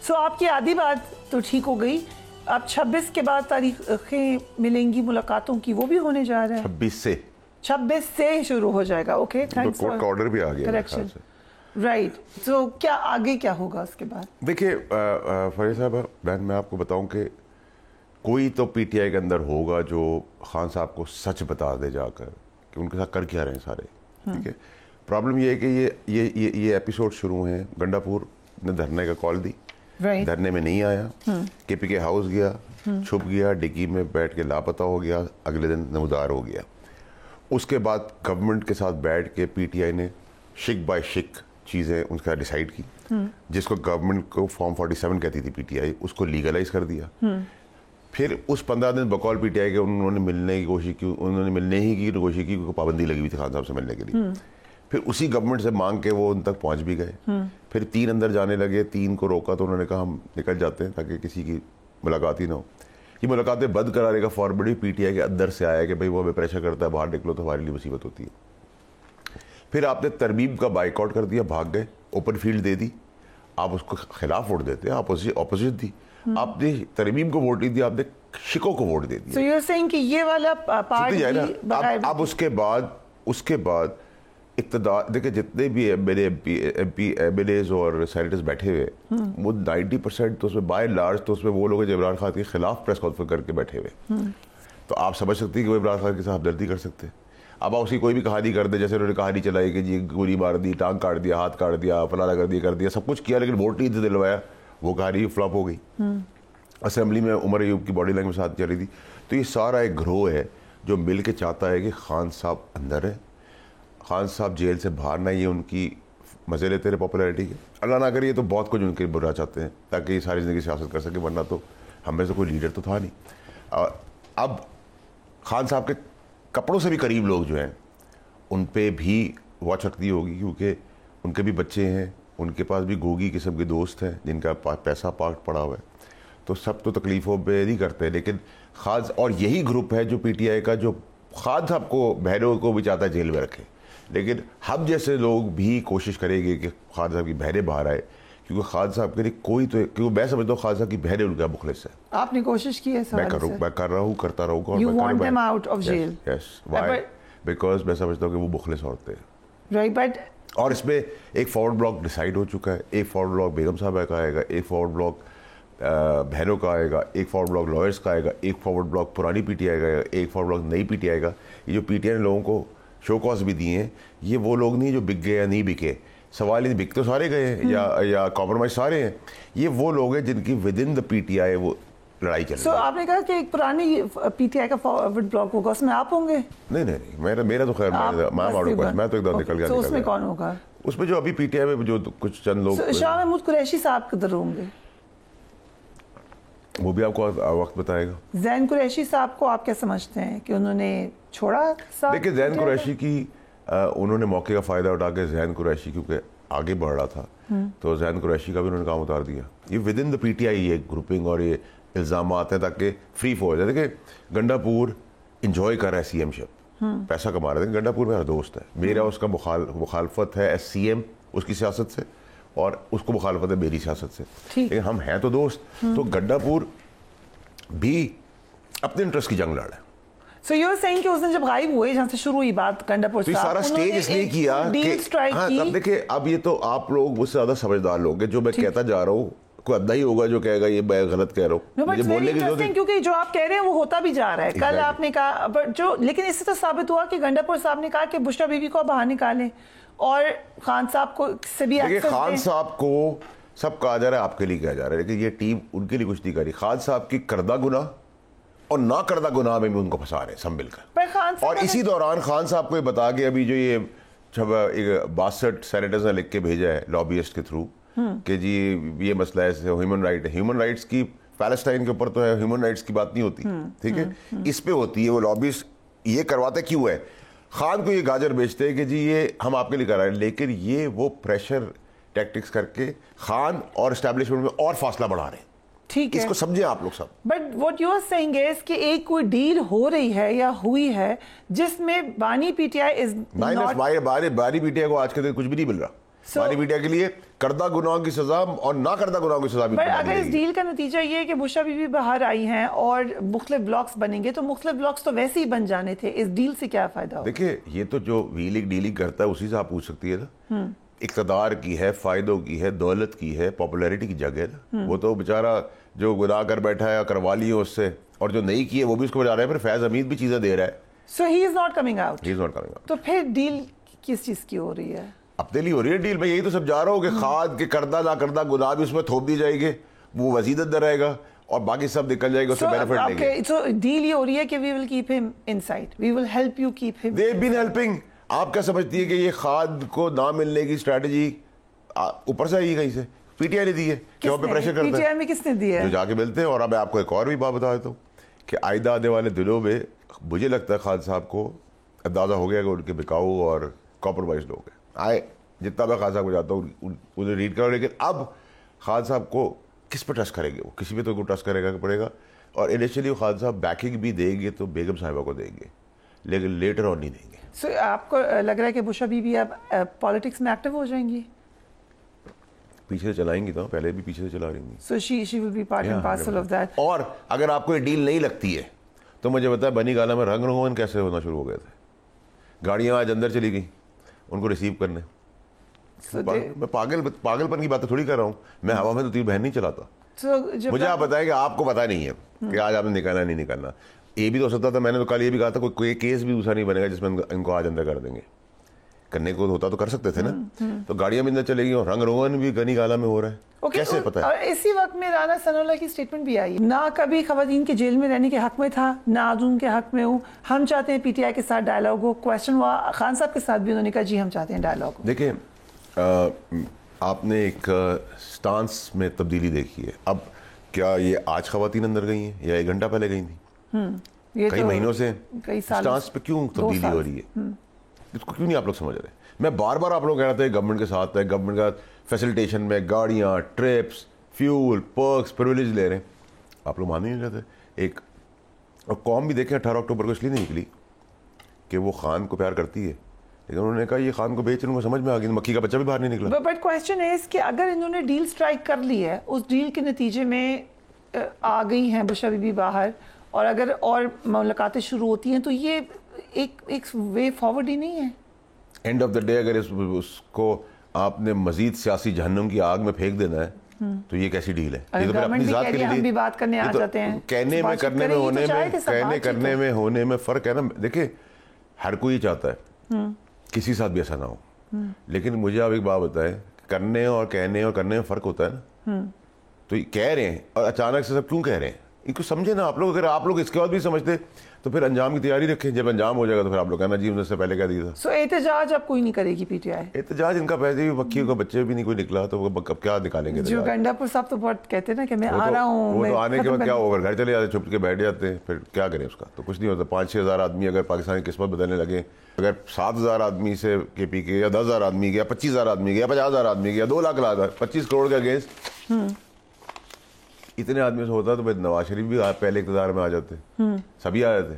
سو آپ کی آدھی بات تو ٹھیک ہو گئی. اب 26 کے بعد تاریخیں ملیں گی ملاقاتوں کی, وہ بھی ہونے جا رہا ہے 26 سے شروع ہو جائے گا. اوکے, تھینکس فار آرڈر بھی آ گیا کریکشن. رائٹ, سو کیا آگے کیا ہوگا اس کے بعد؟ دیکھیے فریض صاحب, میں آپ کو بتاؤں کہ کوئی تو پی ٹی آئی کے اندر ہوگا جو خان صاحب کو سچ بتا دے جا کر کہ ان کے ساتھ کر کیا رہے ہیں سارے. ٹھیک ہے, پرابلم یہ ہے کہ یہ ایپیسوڈ شروع ہیں, گنڈا پور نے دھرنے کا کال دی, دھرنے میں نہیں آیا, کے پی کے ہاؤس گیا, چھپ گیا, ڈگی میں بیٹھ کے لاپتہ ہو گیا, اگلے دن نمودار ہو گیا. اس کے بعد گورنمنٹ کے ساتھ بیٹھ کے پی ٹی آئی نے شک بائی شک چیزیں ان کا ڈیسائیڈ کی, جس کو گورنمنٹ کو فارم 47 کہتی تھی پی ٹی آئی, اس کو لیگلائز کر دیا. پھر اس 15 دن بقول پی ٹی آئی کے انہوں نے ملنے کی کوشش کی, انہوں نے ملنے ہی کی کوشش کی کیونکہ پابندی لگی ہوئی تھی خان صاحب سے ملنے کے لیے. پھر اسی گورنمنٹ سے مانگ کے وہ ان تک پہنچ بھی گئے. پھر 3 اندر جانے لگے, 3 کو روکا تو انہوں نے کہا ہم نکل جاتے ہیں تاکہ کسی کی ملاقات ہی نہ ہو. یہ ملاقاتیں بند کرانے کا فارورڈ بھی پی ٹی آئی کے اندر سے آیا کہ بھائی وہ ہمیں پریشر کرتا ہے, باہر نکلو تو ہمارے لیے مصیبت ہوتی ہے. پھر آپ نے ترمیم کا بائیک آؤٹ کر دیا, بھاگ گئے, اوپن فیلڈ دے دی. آپ اس کو خلاف ووٹ دیتے ہیں, اپوزٹ دی. آپ نے ترمیم کو ووٹ نہیں دیا, آپ نے شکو کو ووٹ دے دیا. So you're saying کہ یہ والا پارٹ اب اس کے بعد اقتدار دیکھیں, جتنے بھی ایم ایل ایز اور سینیٹرز بیٹھے ہوئے وہ 90% تو اس میں بائی لارج تو اس میں وہ لوگ ہیں جو عمران خان کے خلاف پریس کانفرنس کر کے بیٹھے ہوئے. تو آپ سمجھ سکتے ہیں کہ وہ عمران خان کے ساتھ ہمدردی کر سکتے ہیں. اب آپ اس کی کوئی بھی کہانی کر دیں, جیسے انہوں نے کہانی چلائی کہ جی گولی مار دی, ٹانگ کاٹ دیا, ہاتھ کاٹ دیا, فلانا کر دیا, سب کچھ کیا, لیکن ووٹ نہیں دلوایا, وہ کہانی فلاپ ہو گئی. اسمبلی میں عمر ایوب کی باڈی لینگویج ساتھ چل رہی تھی. تو یہ سارا ایک گروہ ہے جو مل کے چاہتا ہے کہ خان صاحب اندر ہے, خان صاحب جیل سے باہر نہ. یہ ان کی مزے لیتے رہے پاپولیرٹی کے, اللہ نہ کرے یہ تو بہت کچھ ان کے برا چاہتے ہیں تاکہ یہ ساری زندگی سیاست کر سکے, ورنہ تو ہم میں سے کوئی لیڈر تو تھا نہیں. اب خان صاحب کے کپڑوں سے بھی قریب لوگ جو ہیں ان پہ بھی واچ رکھنی ہوگی, کیونکہ ان کے بھی بچے ہیں, ان کے پاس بھی گوگی قسم کے دوست ہیں جن کا پیسہ پاک پڑا ہوا ہے. تو سب تو تکلیفوں پہ نہیں کرتے, لیکن خان اور یہی گروپ ہے جو پی ٹی آئی کا جو خان صاحب کو بہنوں کو بھی چاہتا ہے جیل میں رکھے. لیکن ہم جیسے لوگ بھی کوشش کریں گے کہ خان صاحب کی بہنیں باہر آئے, کیونکہ خان صاحب کے لیے کوئی تو, کیونکہ میں سمجھتا ہوں خان صاحب کی بہنیں ان کا مخلص ہے. آپ نے کوشش کی ہے میں کر رہا ہوں, کرتا رہوں گا. You want them out of jail. Yes. Why? Because میں سمجھتا ہوں کہ وہ مخلص عورتیں ہیں. Right, but اور اس میں ایک فارورڈ بلاک ڈیسائیڈ ہو چکا ہے. ایک فارورڈ بلاک بیگم صاحبہ کا آئے گا, ایک فارورڈ بلاک بہنوں کا آئے گا, ایک فارورڈ بلاک لائرس کا آئے گا, ایک فارورڈ بلاک پرانی پی ٹی آئی کا آئے گا, ایک فارورڈ بلاک نئی پی ٹی آئی کا. یہ جو پی ٹی آئی نے لوگوں کو شو کاز بھی دیے ہیں, یہ وہ لوگ نہیں جو بک گئے یا نہیں بکے. سوال نہیں, بک تو سارے گئے ہیں یا کمپرومائز سارے ہیں. یہ وہ لوگ ہیں جن کی with in the P T I وہ لڑائی چل رہی ہے. سو آپ نے کہا کہ ایک پرانی پی ٹی آئی کا فارورڈ بلاک ہوگا, اس میں آپ ہوں گے؟ نہیں, میرا تو خیر میں تو ایک دم نکل گیا. اس میں کون ہوگا؟ اس میں جو ابھی پی ٹی آئی میں جو کچھ چند لوگ, شاہ محمود قریشی صاحب کدھر ہوں گے؟ وہ بھی آپ کو وقت بتائے گا. زین قریشی صاحب کو آپ کیا سمجھتے ہیں کہ انہوں نے چھوڑا؟ دیکھیں زین قریشی کی انہوں نے موقع کا فائدہ اٹھا کے زین قریشی کیونکہ آگے بڑھ رہا تھا تو زین قریشی کا بھی انہوں نے کام اتار دیا. یہ with in the P T I یہ گروپنگ اور یہ الزامات ہیں تاکہ فری فور جائے. دیکھیں گنڈا پور انجوائے کر رہا ہے سی ایم شپ, پیسہ کما رہا ہے. گنڈا پور میرا دوست ہے, میرا اس کا مخالفت ہے ایس سی ایم اس کی سیاست سے, اور اس کو مخالفت ہے میری سیاست سے, لیکن ہم ہیں تو دوست. تو گنڈا پور بھی اپنے انٹرسٹ کی جنگ لڑ رہا ہے. So you're saying کہ اس دن جب غائب ہوئے جہاں سے شروع ہوئی بات گنڈا پور صاحب, سارا سٹیج اس لیے کیا کہ اب دیکھیں, اب یہ تو آپ لوگ مجھ سے زیادہ سمجھدار لوگ ہیں, جو میں کہتا جا رہا ہوں کوئی ادھا ہی ہوگا جو کہے گا یہ میں غلط کہہ رہا ہوں. مجھے بولنے کی ضرورت نہیں, کیونکہ جو آپ کہہ رہے ہیں وہ ہوتا بھی جا رہا ہے. کل آپ نے کہا جو, لیکن اس سے تو ثابت ہوا کہ گنڈا پور صاحب نے کہا کہ بشرا بیوی کو باہر نکالیں اور خان صاحب کو سے بھی ایکسس دیں. خان صاحب کو سب کہا جا رہا ہے, آپ کے لیے کہا جا رہا ہے, لیکن یہ ٹیم ان کے لیے کچھ نہیں کر رہی. خان صاحب کی کردہ گناہ اور نہ کردہ گناہ میں بھی ان کو پھنسا رہے ہیں سنبھل کر. اور اسی دوران خان صاحب کو یہ بتا کے ابھی جو یہ 62 سینیٹرز نے لکھ کے بھیجا ہے لابیسٹ کے تھرو کہ جی یہ مسئلہ ہے ہیومن رائٹ ہے. ہیومن رائٹس کی پیلسٹائن کے اوپر تو ہے, ہیومن رائٹس کی بات نہیں ہوتی, ٹھیک ہے, اس پہ ہوتی ہے. وہ لابیسٹ یہ کرواتا کیوں ہے, خان کو یہ گاجر بیچتے ہیں کہ جی یہ ہم آپ کے لیے کر رہے ہیں, لیکن یہ وہ پریشر ٹیکٹکس کر کے خان اور اسٹیبلشمنٹ میں اور فاصلہ بڑھا رہے ہیں. ٹھیک ہے, اس کو سمجھیں آپ لوگ سب. But what you are seeing is کہ ایک کوئی ڈیل ہو رہی ہے یا ہوئی ہے جس میں بانی پی ٹی آئی از بانی پی ٹی آئی کو آج کے دن کچھ بھی نہیں مل رہا. ہماری میڈیا کے لیے کردہ گناہوں کی سزا اور نہ کردہ گناہوں کی سزا بھی. اگر اس ڈیل کا نتیجہ یہ ہے کہ بشا بی بی باہر آئی ہیں اور مختلف بلاکس بنیں گے تو مختلف بلاکس تو ویسے ہی بن جانے تھے, اس ڈیل سے کیا فائدہ ہوگا؟ دیکھیں یہ تو جو ویلنگ ڈیلنگ کرتا ہے اسی سے آپ پوچھ سکتی ہے نا. اقتدار کی ہے, فائدوں کی ہے, دولت کی ہے, پاپولیرٹی کی جگہ ہے نا. وہ تو بیچارہ جو گناہ کر بیٹھا ہے کروا لی ہے اس سے, اور جو نہیں کی ہے وہ بھی اس کو بجا رہے ہیں. پھر فیض حمید بھی چیزیں دے رہا ہے. So he is not coming out. He is not coming out. تو پھر ڈیل کس چیز کی ہو رہی ہے؟ اپنے لیے ہو رہی ہے ڈیل. میں یہی تو سب جا رہا ہوں کہ کھاد کے کردہ نہ کردہ گناہ بھی اس میں تھوپ دی جائے گی, وہ وزید اندر رہے گا اور باقی سب نکل جائے گا, اس سے بینیفٹ لیں گے. So ڈیل یہ ہو رہی ہے کہ we will keep him inside. We will help you keep him. They've been helping. آپ کیا سمجھتی ہے کہ یہ کھاد کو نہ ملنے کی اسٹریٹجی اوپر سے آئی کہیں سے؟ پی ٹی آئی نے دی ہے کہ وہاں پہ پریشر کرتا ہے. پی ٹی آئی میں کس نے دی ہے؟ جو جا کے ملتے ہیں. اور اب میں آپ کو ایک اور بھی بات بتا دیتا ہوں کہ آئندہ آنے والے دنوں میں مجھے لگتا ہے خان صاحب کو اندازہ ہو گیا کہ ان کے بکاؤ اور کمپرومائز لوگ ہیں. آئے جتنا میں خان صاحب کو جاتا ہوں انہیں ریڈ کروں, لیکن اب خان صاحب کو کس پہ ٹرسٹ کریں گے؟ وہ کسی پہ تو ٹرسٹ کرے گا پڑے گا. اور انیشلی وہ خان صاحب بیکنگ بھی دیں گے تو بیگم صاحبہ کو دیں گے, لیکن لیٹر آن نہیں دیں گے. سو آپ کو لگ رہا ہے کہ بشا بی بی اب پالیٹکس میں ایکٹیو ہو جائیں گی؟ پیچھے سے چلائیں گی تو پہلے بھی پیچھے سے چلا رہی ہیں. So she will be part and parcel of that. اور اگر آپ کو یہ ڈیل نہیں لگتی ہے تو مجھے بتایا بنی گالا میں رنگ روغن کیسے ہونا شروع ہو گئے تھے. گاڑیاں آج اندر چلی گئیں ان کو ریسیو کرنے. میں پاگل پن کی باتیں تھوڑی کر رہا ہوں. میں ہوا میں تو تیر بہن نہیں چلاتا. مجھے آپ بتائیں کہ آپ کو پتا نہیں ہے کہ آج آپ نے نکالنا نہیں نکالنا. یہ بھی تو ہو سکتا تھا, میں نے تو کل یہ بھی کہا تھا کوئی کیس بھی دوسرا نہیں بنے گا جس میں ان کو آج اندر کر دیں گے. کرنے کو ہوتا تو کر سکتے تھے نا. تو گاڑیاں بھی اندر چلے گی اور رنگ روغن بھی گنی گالا میں ہو رہا ہے. کیسے پتا ہے؟ اور اسی وقت میں رانا ثناء اللہ کی سٹیٹمنٹ بھی آئی, نہ کبھی خواتین کے جیل میں رہنے کے حق میں تھا, نہ آج ان کے حق میں ہوں. ہم چاہتے ہیں پی ٹی آئی کے ساتھ ڈائلاگ ہو. کویشچن ہوا خان صاحب کے ساتھ بھی, انہوں نے کہا جی ہم چاہتے ہیں ڈائلاگ ہو. دیکھیں آپ نے ایک سٹانس میں تبدیلی دیکھی ہے. اب کیا یہ آج خواتین اندر گئی ہیں یا 1 گھنٹہ پہلے گئی تھیں؟ کئی مہینوں سے سٹانس پہ کیوں تبدیلی ہو رہی ہے؟ اس کو کیوں نہیں آپ لوگ سمجھ رہے؟ میں بار بار آپ لوگ کہہ رہا تھا گورنمنٹ کے ساتھ ہے, گورنمنٹ کا فیسلٹیشن میں گاڑیاں, ٹرپس, فیول, پرکس, پرویلیج لے رہے ہیں. آپ لوگ مان ہی نہیں رہتے. ایک اور قوم بھی دیکھیں 18 اکتوبر کو اس لیے نہیں نکلی کہ وہ خان کو پیار کرتی ہے, لیکن انہوں نے کہا یہ خان کو بیچ رہے ہیں, سمجھ میں آ گئی, مکھی کا بچہ بھی باہر نہیں نکلا. بٹ کویسچن از کہ اگر انہوں نے ڈیل سٹرائک کر لی ہے, اس ڈیل کے نتیجے میں آ گئی ہیں بشا بی بی باہر, اور اگر اور ملاقاتیں شروع ہوتی ہیں تو یہ ایک وے فارورڈ ہی نہیں ہے. اینڈ آف دا ڈے اگر اس کو آپ نے مزید سیاسی جہنم کی آگ میں پھینک دینا ہے تو یہ کیسی ڈیل ہے؟ یہ تو پھر اپنی ذات کے لیے ہم بھی بات کرنے آ جاتے ہیں. کہنے میں کرنے میں ہونے میں, کہنے کرنے میں ہونے میں فرق ہے نا. دیکھیں ہر کوئی چاہتا ہے کسی ساتھ بھی ایسا نہ ہو, لیکن مجھے آپ ایک بات بتائیں, کرنے اور کہنے اور کرنے میں فرق ہوتا ہے نا. تو کہہ رہے ہیں اور اچانک سے سب کیوں کہہ رہے ہیں, ان کو سمجھے نا آپ لوگ. اگر آپ لوگ اس کے بعد بھی سمجھتے تو پھر انجام کی تیاری رکھیں. جب انجام ہو جائے گا تو پھر آپ لوگ کہنا جی انہوں نے سے پہلے کہہ دیا تھا. سو احتجاج اب کوئی نہیں کرے گی پی ٹی آئی؟ احتجاج ان کا پیسے بھی مکھیوں کا بچے بھی نہیں کوئی نکلا تو اب کیا نکالیں گے؟ جو گنڈا پور صاحب تو بہت کہتے ہیں نا کہ میں آ رہا ہوں. وہ تو آنے کے بعد کیا اوور گھر چلے جاتے, چھپ کے بیٹھ جاتے ہیں, پھر کیا کریں اس کا تو کچھ نہیں ہوتا. 5-6 ہزار آدمی اگر پاکستان کی قسمت بدلنے لگے, اگر 7,000 آدمی سے کے پی کے یا 10,000 آدمی کے یا 25,000 آدمی کے یا 50,000 آدمی کے یا 2 لاکھ 25 کروڑ کے اگینسٹ اتنے آدمی سے ہوتا تو نواز شریف بھی پہلے اقتدار میں آ جاتے, سبھی آ جاتے.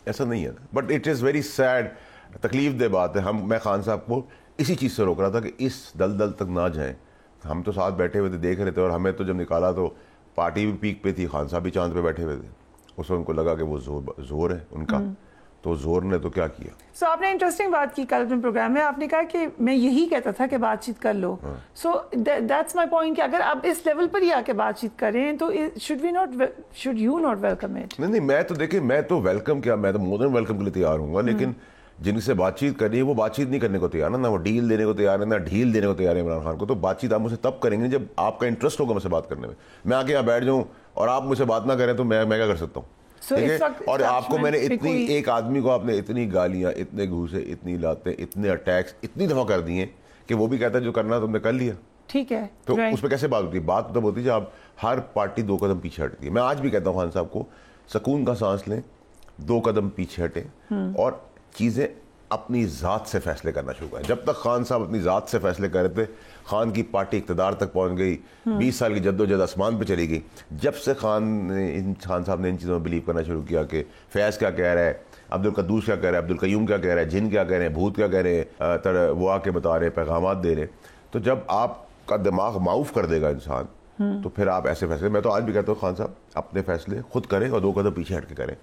ایسا نہیں ہے. But it is very sad, تکلیف دہ بات ہے. میں خان صاحب کو اسی چیز سے روک رہا تھا کہ اس دلدل تک نہ جائیں. ہم تو ساتھ بیٹھے ہوئے تھے, دیکھ رہے تھے, اور ہمیں تو جب نکالا تو پارٹی بھی پیک پہ تھی, خان صاحب بھی چاند پہ بیٹھے ہوئے تھے. اس وقت ان کو لگا کہ وہ زور ہے ان کا, تو زور نے تو کیا کیا. سو آپ نے انٹرسٹنگ بات کی کل اپنے پروگرام میں, آپ نے کہا کہ میں یہی کہتا تھا کہ بات چیت کر لو. سو دیٹس مائی پوائنٹ کہ اگر آپ اس لیول پر ہی آ کے بات چیت کریں تو should you not welcome it? نہیں, میں تو دیکھیں, میں تو ویلکم کیا, میں تو مور دین ویلکم کے لیے تیار ہوں گا, لیکن جن سے بات چیت کرنی ہے وہ بات چیت نہیں کرنے کو تیار ہے, نہ وہ ڈیل دینے کو تیار ہے, نہ ڈھیل دینے کو تیار ہے عمران خان کو. تو بات چیت آپ مجھ سے تب کریں گے جب آپ کا انٹرسٹ ہوگا مجھ سے بات کرنے میں. میں آ کے یہاں بیٹھ جاؤں اور آپ مجھ سے بات نہ کریں تو میں کیا کر سکتا ہوں؟ اور آپ کو میں نے اتنی, ایک آدمی کو آپ نے اتنی گالیاں, اتنے گھوسے, اتنی لاتیں, اتنے اٹیکس اتنی دفعہ کر دی ہیں کہ وہ بھی کہتا ہے جو کرنا تم نے کر لیا. ٹھیک ہے, تو اس پہ کیسے بات ہوتی ہے؟ بات تب ہوتی ہے جب ہر پارٹی 2 قدم پیچھے ہٹتی ہے. میں آج بھی کہتا ہوں خان صاحب کو, سکون کا سانس لیں, 2 قدم پیچھے ہٹیں اور چیزیں اپنی ذات سے فیصلے کرنا شروع کریں. جب تک خان صاحب اپنی ذات سے فیصلے کر رہے تھے, خان کی پارٹی اقتدار تک پہنچ گئی, 20 سال کی جد و جہد آسمان پہ چلی گئی. جب سے خان صاحب نے ان چیزوں میں بلیو کرنا شروع کیا کہ فیض کیا کہہ رہا ہے, عبدالقدوس کیا کہہ رہا ہے, عبدالقیوم کیا کہہ رہا ہے, جن کیا کہہ رہے ہیں, بھوت کیا کہہ رہے ہیں, وہ آ کے بتا رہے ہیں, پیغامات دے رہے ہیں, تو جب آپ کا دماغ معاف کر دے گا انسان تو پھر آپ ایسے فیصلے, میں تو آج بھی کہتا ہوں خان صاحب اپنے فیصلے خود کریں اور 2 قدم پیچھے ہٹ کے کریں.